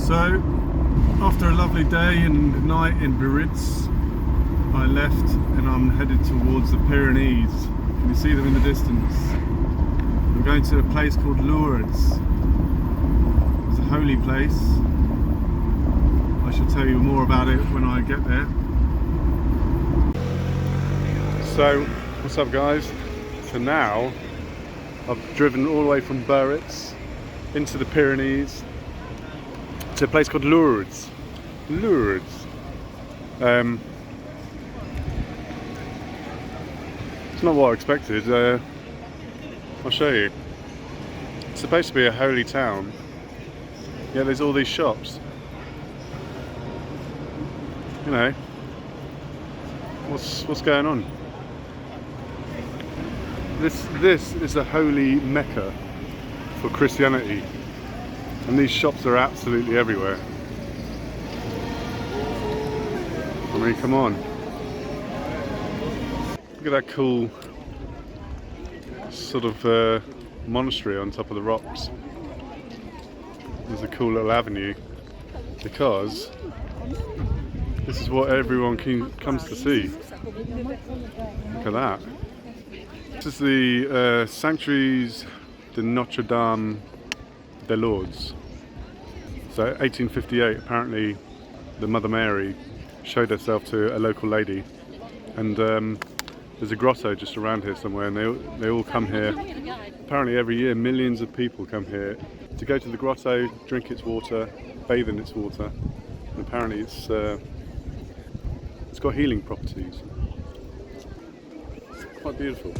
So, after a lovely day and night in Biarritz, I left and I'm headed towards the Pyrenees. Can you see them in the distance? I'm going to a place called Lourdes. It's a holy place. I shall tell you more about it when I get there. So, what's up guys? So now, I've driven all the way from Biarritz into the Pyrenees to a place called Lourdes. Lourdes. It's not what I expected. I'll show you. It's supposed to be a holy town, yet there's all these shops. You know, what's going on? This is the holy Mecca for Christianity, and these shops are absolutely everywhere. I mean, come on. Look at that cool sort of monastery on top of the rocks. There's a cool little avenue because this is what everyone comes to see. Look at that. This is the Sanctuaries de Notre Dame de Lourdes. So 1858, apparently the Mother Mary showed herself to a local lady, and there's a grotto just around here somewhere, and they all come here. Apparently every year millions of people come here to go to the grotto, drink its water, bathe in its water, and apparently it's got healing properties. It's quite beautiful.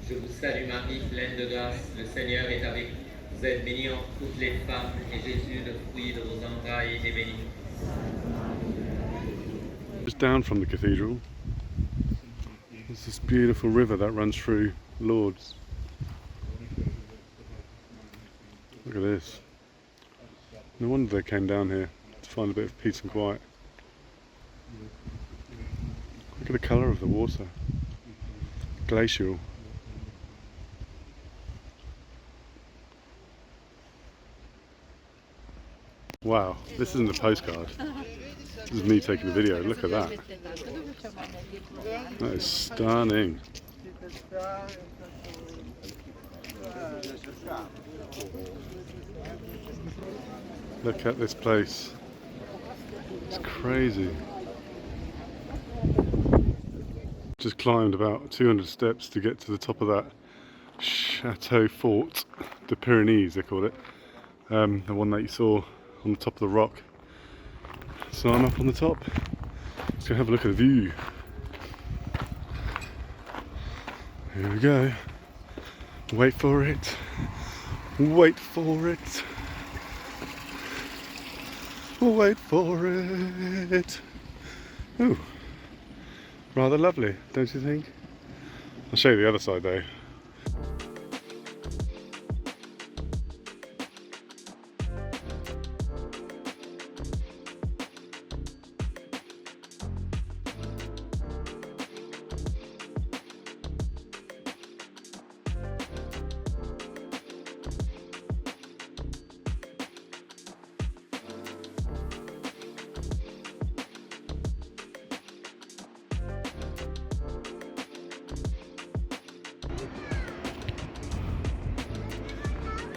Je vous salue Marie, pleine de grâce, le Seigneur est avec vous. Vous êtes bénie entre toutes les femmes, et Jésus, le fruit de vos entrailles, est béni. Just down from the cathedral, there's this beautiful river that runs through Lourdes. Look at this. No wonder they came down here to find a bit of peace and quiet. Look at the colour of the water. Glacial. Wow, this isn't a postcard. This is me taking a video. Look at that. That is stunning. Look at this place. It's crazy. Just climbed about 200 steps to get to the top of that Chateau Fort, the Pyrenees they call it. The one that you saw on the top of the rock. So I'm up on the top. Let's go have a look at the view. Here we go. Wait for it. Wait for it. Wait for it. Ooh, rather lovely, don't you think? I'll show you the other side though.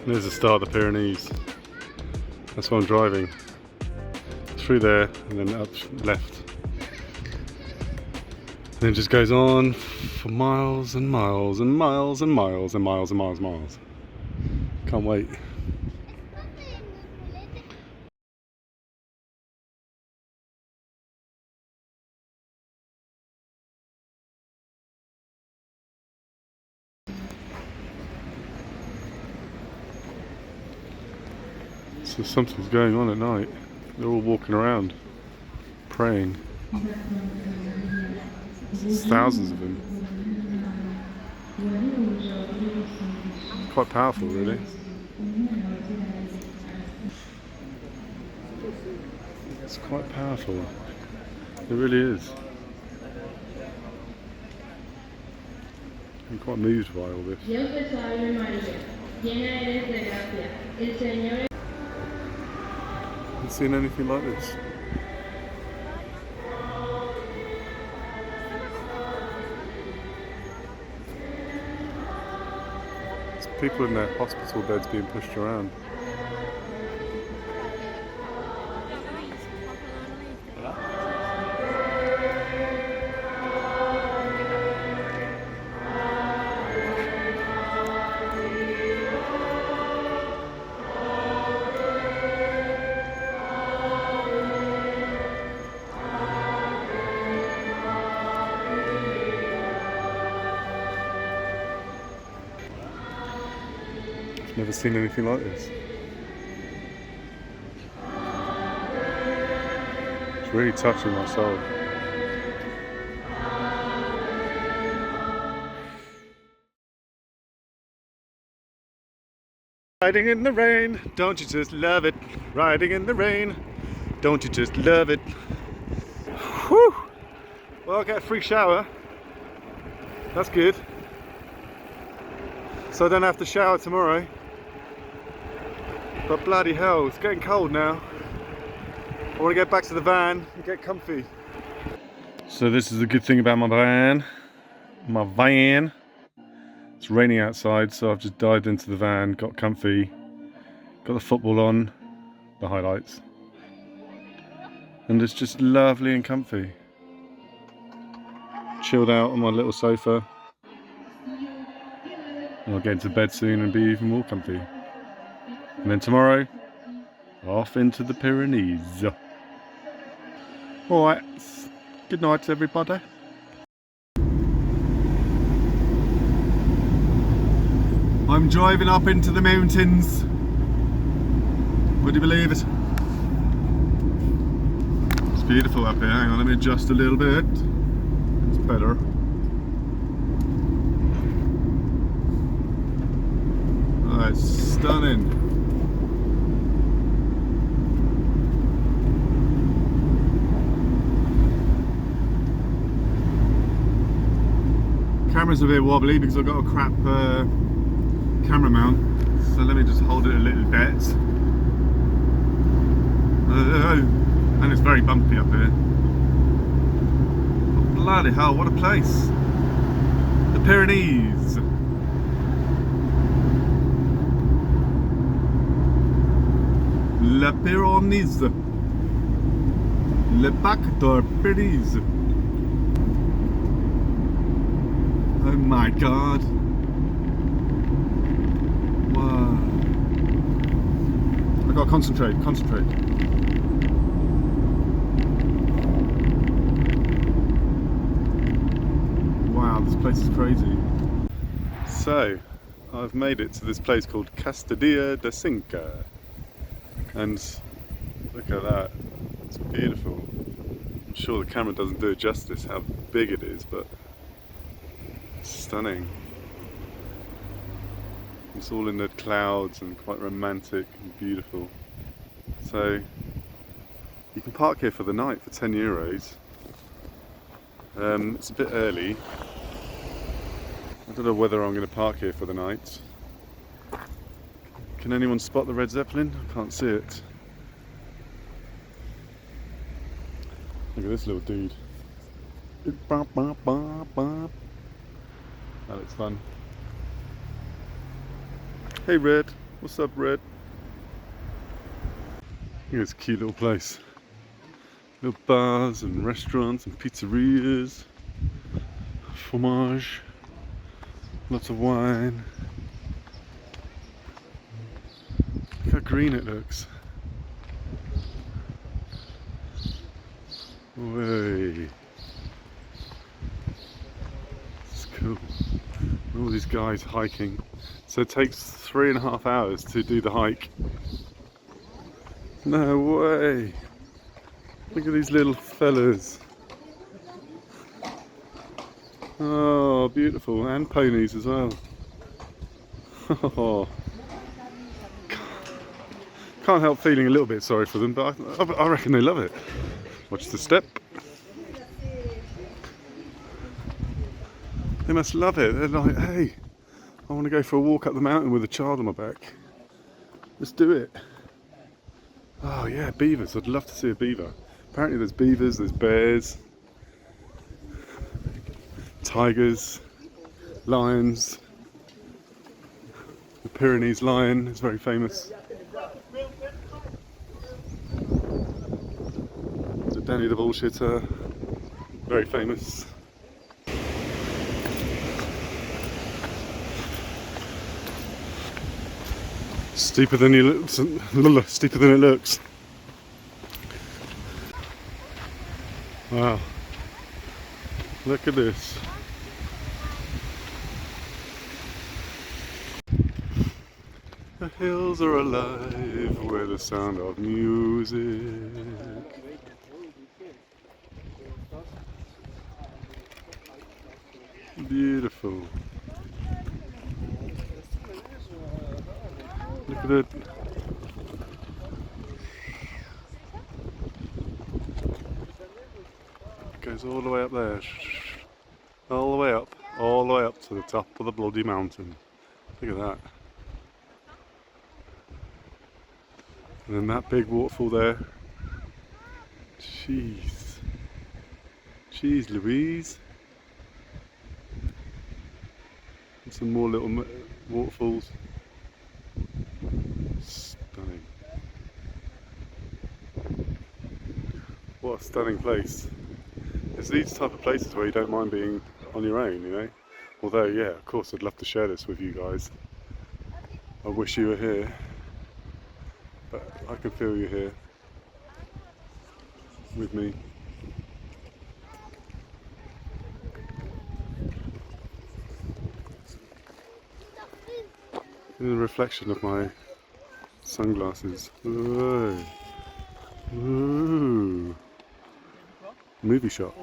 There's the start of the Pyrenees. That's why I'm driving. Through there and then up left. And then it just goes on for miles and miles and miles and miles and miles and miles and miles. Can't wait. So something's going on at night. They're all walking around, praying. There's thousands of them. Quite powerful, really. It's quite powerful. It really is. I'm quite moved by all this. Haven't seen anything like this. There's people in their hospital beds being pushed around. Never seen anything like this. It's really touching my soul. Riding in the rain, don't you just love it? Riding in the rain, don't you just love it? Whew! Well, I'll get a free shower. That's good. So I don't have to shower tomorrow. But bloody hell, it's getting cold now. I want to get back to the van and get comfy. So this is the good thing about my van. It's raining outside, so I've just dived into the van, got comfy, got the football on, the highlights. And it's just lovely and comfy. Chilled out on my little sofa. And I'll get into bed soon and be even more comfy. And then tomorrow, off into the Pyrenees. Alright, good night everybody. I'm driving up into the mountains. Would you believe it? It's beautiful up here. Hang on, let me adjust a little bit. It's better. Oh, it's stunning. Camera's a bit wobbly because I've got a crap camera mount, so let me just hold it a little bit. And it's very bumpy up here. Oh, bloody hell, what a place! The Pyrenees! La Pyrenees! Le Bac de Pyrenees! Oh my god! Wow! I gotta concentrate. Wow, this place is crazy. So, I've made it to this place called Castellia de Cinca. And look at that, it's beautiful. I'm sure the camera doesn't do it justice how big it is, but it's stunning. It's all in the clouds and quite romantic and beautiful. So you can park here for the night for 10 euros. It's a bit early. I don't know whether I'm going to park here for the night. Can anyone spot the Red Zeppelin? I can't see it. Look at this little dude. That looks fun. Hey Red, what's up Red? Look at this cute little place. Little bars and restaurants and pizzerias. Fromage. Lots of wine. Look how green it looks. Way. It's cool. All these guys hiking. So it takes 3.5 hours to do the hike. No way. Look at these little fellas. Oh, beautiful. And ponies as well. Oh. Can't help feeling a little bit sorry for them, but I reckon they love it. Watch the step. They must love it. They're like, hey, I want to go for a walk up the mountain with a child on my back. Let's do it. Oh yeah, beavers. I'd love to see a beaver. Apparently there's beavers, there's bears, tigers, lions. The Pyrenees lion is very famous. The Danny the bullshitter, very famous. Steeper than steeper than it looks. Wow. Look at this. The hills are alive with the sound of music. Beautiful. Look at it. It goes all the way up there. All the way up. All the way up to the top of the bloody mountain. Look at that. And then that big waterfall there. Jeez. Jeez Louise. And some more little waterfalls. Stunning. What a stunning place. It's these type of places where you don't mind being on your own, you know. Although, yeah, of course I'd love to share this with you guys. I wish you were here. But I can feel you here with me. In the reflection of my sunglasses. Whoa. Ooh. Movie shot.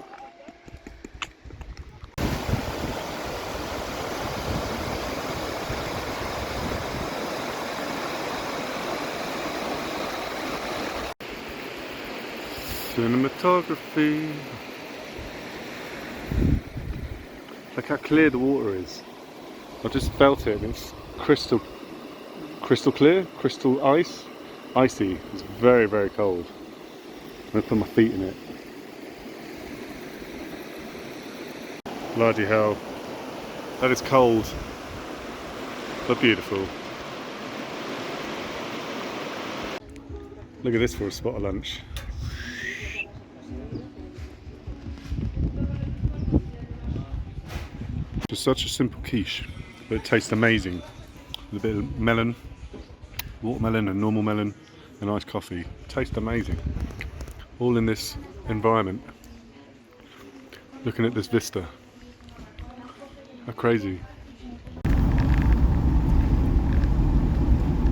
Cinematography. Look how clear the water is. I just felt it and it's crystal clear, crystal icy. It's very, very cold. I'm going to put my feet in it. Bloody hell. That is cold, but beautiful. Look at this for a spot of lunch. It's such a simple quiche, but it tastes amazing. With a bit of melon, watermelon and normal melon and iced coffee. It tastes amazing. All in this environment. Looking at this vista. How crazy.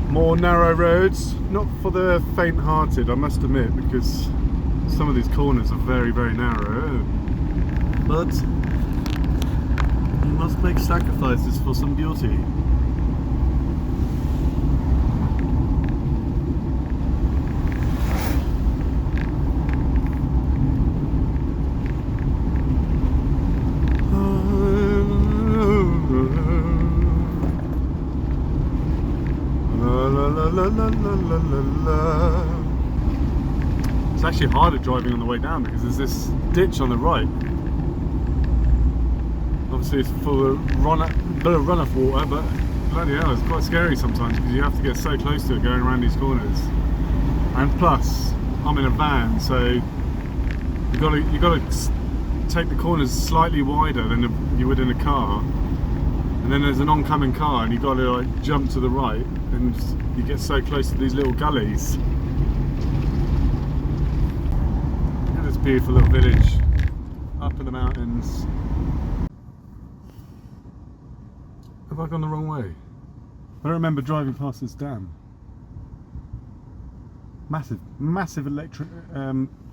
More narrow roads, not for the faint-hearted, I must admit, because some of these corners are very, very narrow. But you must make sacrifices for some beauty. La, la, la, la, la, la. It's actually harder driving on the way down because there's this ditch on the right. Obviously it's full of runoff water, but bloody hell, it's quite scary sometimes because you have to get so close to it going around these corners. And plus, I'm in a van, so you got to take the corners slightly wider than you would in a car. And then there's an oncoming car, and you got to like jump to the right, and you get so close to these little gullies. Look at this beautiful little village up in the mountains. Have I gone the wrong way? I don't remember driving past this dam. massive electric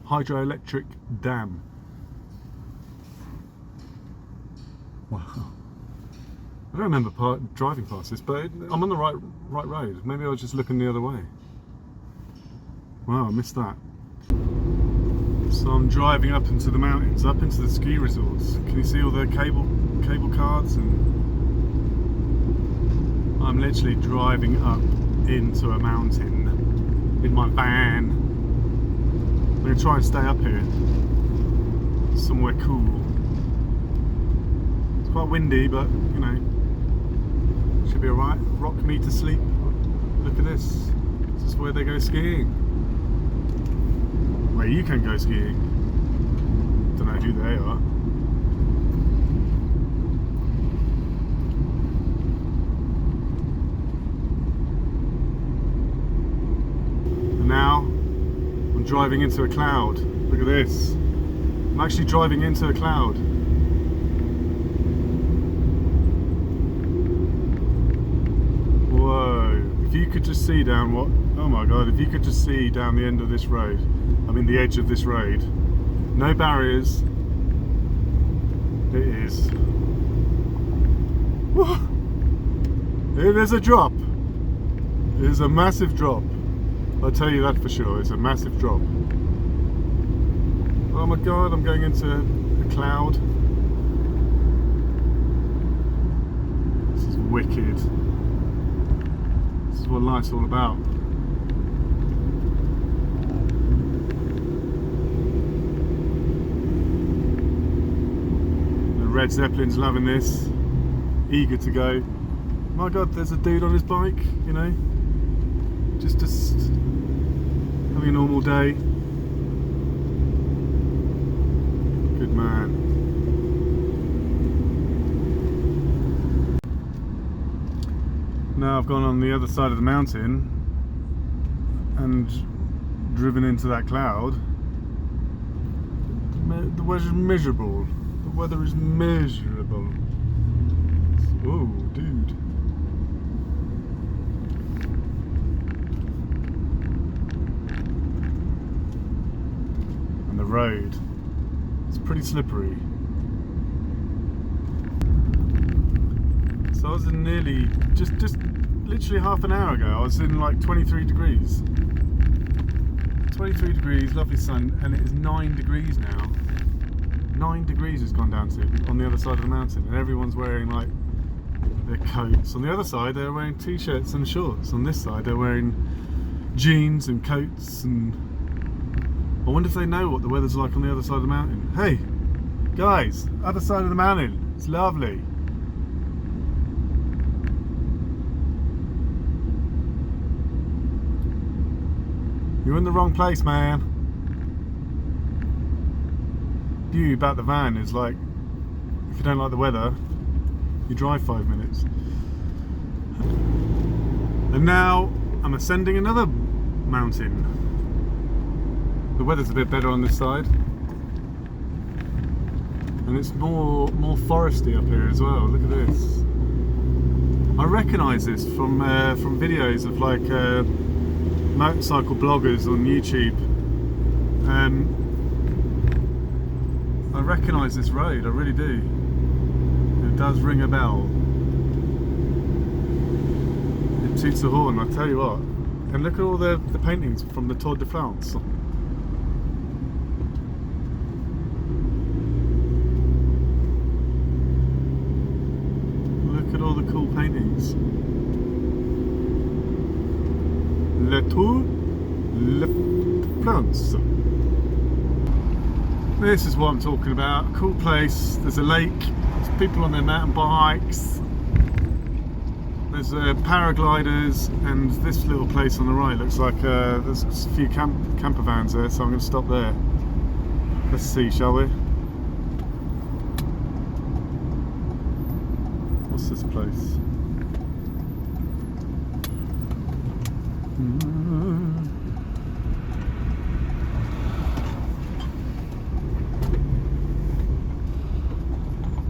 hydroelectric dam. Wow. I don't remember driving past this, but I'm on the right road. Maybe I was just looking the other way. Wow, I missed that. So I'm driving up into the mountains, up into the ski resorts. Can you see all the cable cars? And I'm literally driving up into a mountain in my van. I'm going to try and stay up here, somewhere cool. It's quite windy, but you know, should be alright. Rock me to sleep. Look at this. This is where they go skiing. Where you can go skiing. Don't know who they are. And now I'm driving into a cloud. Look at this. I'm actually driving into a cloud. Whoa. If you could just see down what... Oh my god, if you could just see down the end of this road. I mean the edge of this road. No barriers. It is. It is a drop. It is a massive drop. I'll tell you that for sure. It's a massive drop. Oh my god, I'm going into a cloud. This is wicked. This is what life's all about. Red Zeppelin's loving this, eager to go. My god, there's a dude on his bike, you know, just having a normal day. Good man. Now I've gone on the other side of the mountain and driven into that cloud. The weather's miserable. The weather is miserable. Oh, dude. And the road, it's pretty slippery. So I was in nearly, just literally half an hour ago, I was in like 23 degrees. 23 degrees, lovely sun, and it is 9 degrees now. 9 degrees has gone down to on the other side of the mountain, and everyone's wearing like their coats. On the other side they're wearing t-shirts and shorts. On this side they're wearing jeans and coats, and I wonder if they know what the weather's like on the other side of the mountain. Hey guys, other side of the mountain, it's lovely. You're in the wrong place, man. View about the van is like, if you don't like the weather, you drive 5 minutes. And now I'm ascending another mountain. The weather's a bit better on this side, and it's more foresty up here as well. Look at this. I recognise this from videos of like motorcycle bloggers on YouTube. I recognise this road, I really do. It does ring a bell. It toots a horn, I'll tell you what. And look at all the paintings from the Tour de France. Look at all the cool paintings. Le Tour de France. This is what I'm talking about. A cool place. There's a lake. There's people on their mountain bikes. There's paragliders, and this little place on the right looks like there's a few camper vans there, so I'm going to stop there. Let's see, shall we? What's this place?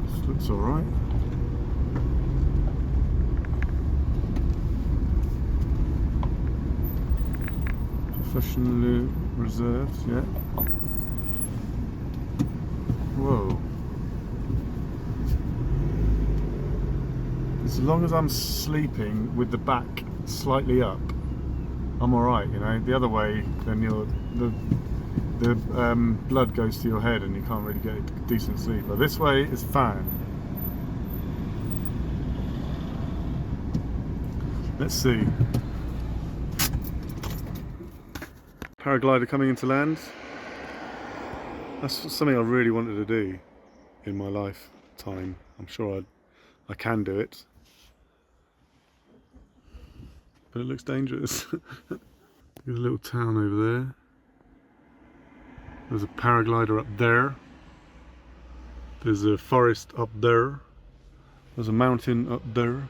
This looks alright. professionally reserved, yeah. Whoa. As long as I'm sleeping with the back slightly up, I'm alright, you know. The other way, then the blood goes to your head and you can't really get a decent sleep. But this way is fine. Let's see. Paraglider coming into land. That's something I really wanted to do in my lifetime. I'm sure I can do it. But it looks dangerous. There's a little town over there. There's a paraglider up there. There's a forest up there. There's a mountain up there.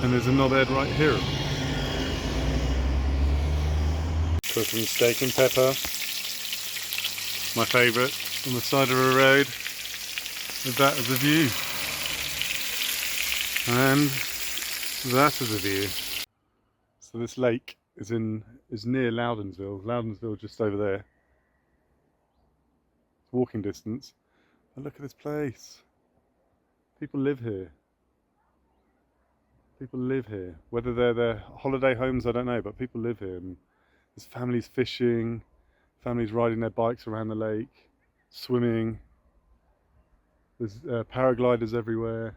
And there's a knobhead right here. Cooking steak and pepper. My favourite. On the side of a road. With that as a view. And that is a view. So this lake is near Loudonsville. Loudonsville just over there. Walking distance. And look at this place. People live here. People live here. Whether they're their holiday homes, I don't know, but people live here. And there's families fishing, families riding their bikes around the lake, swimming. There's paragliders everywhere.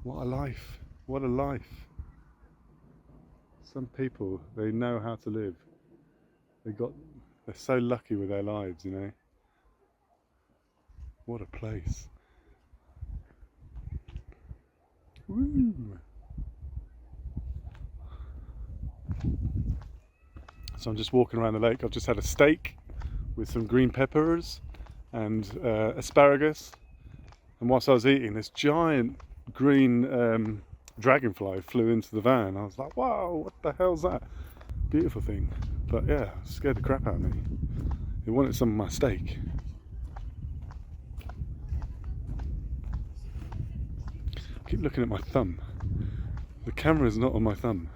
What a life. What a life. Some people, they know how to live. They're so lucky with their lives, you know. What a place. Woo. So I'm just walking around the lake. I've just had a steak with some green peppers and asparagus. And whilst I was eating, this giant green dragonfly flew into the van. I was like, wow, what the hell's that? Beautiful thing. But yeah, it scared the crap out of me. It wanted some of my steak. I keep looking at my thumb. The camera's not on my thumb.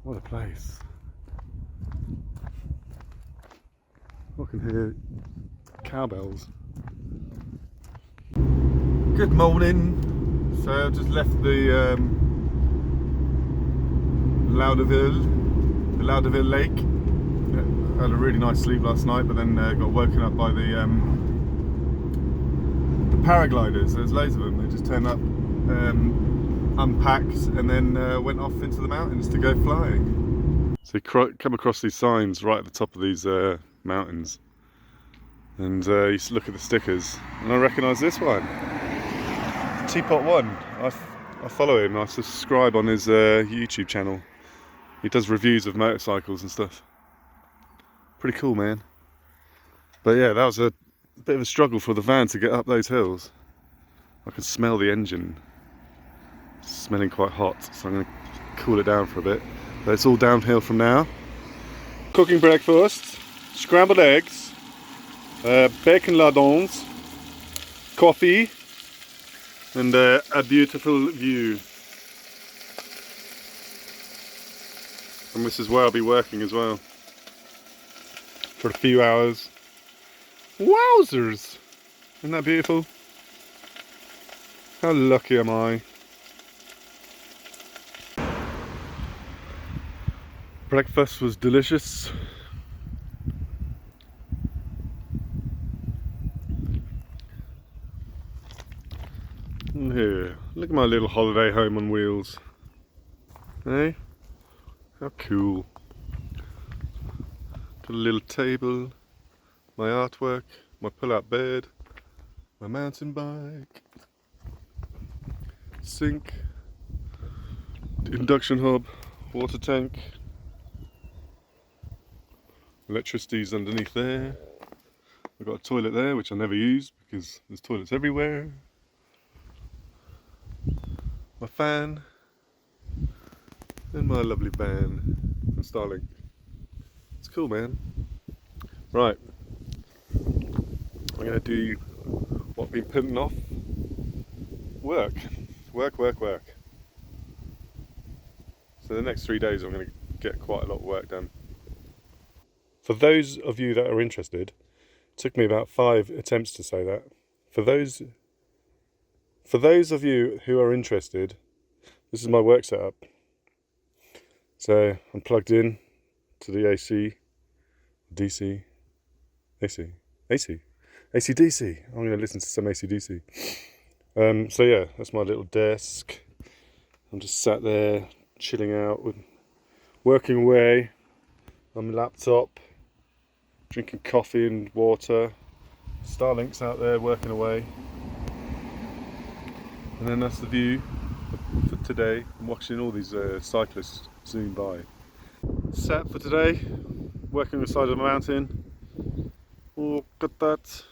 What a place. I can hear cowbells. Good morning. So I've just left the Lourdes Lake. I had a really nice sleep last night, but then got woken up by the paragliders. There's loads of them. They just turned up, unpacked, and then went off into the mountains to go flying. So you come across these signs right at the top of these mountains, and you look at the stickers, and I recognise this one. Teapot One. I follow him. I subscribe on his YouTube channel. He does reviews of motorcycles and stuff. Pretty cool, man. But yeah, that was a bit of a struggle for the van to get up those hills. I can smell the engine. It's smelling quite hot, so I'm going to cool it down for a bit. But it's all downhill from now. Cooking breakfast, scrambled eggs, bacon lardons, coffee, and a beautiful view. And this is where I'll be working as well. For a few hours. Wowzers! Isn't that beautiful? How lucky am I? Breakfast was delicious. And here, look at my little holiday home on wheels. Hey? How cool. Got a little table, my artwork, my pull-out bed, my mountain bike, sink, induction hob, water tank, electricity's underneath there. I've got a toilet there which I never use because there's toilets everywhere. My fan, and my lovely van from Starlink. It's cool, man. Right, I'm going to do what I've been putting off. work. So the next 3 days I'm going to get quite a lot of work done. For those of you that are interested, it took me about 5 attempts to say that. For those of you who are interested, this is my work setup. So I'm plugged in to the AC, DC, AC/DC. I'm going to listen to some AC/DC. So yeah, that's my little desk. I'm just sat there chilling out, working away on my laptop, drinking coffee and water. Starlink's out there working away. And then that's the view for today. I'm watching all these cyclists zoom by. Set for today, working on the side of the mountain. Oh, look at that.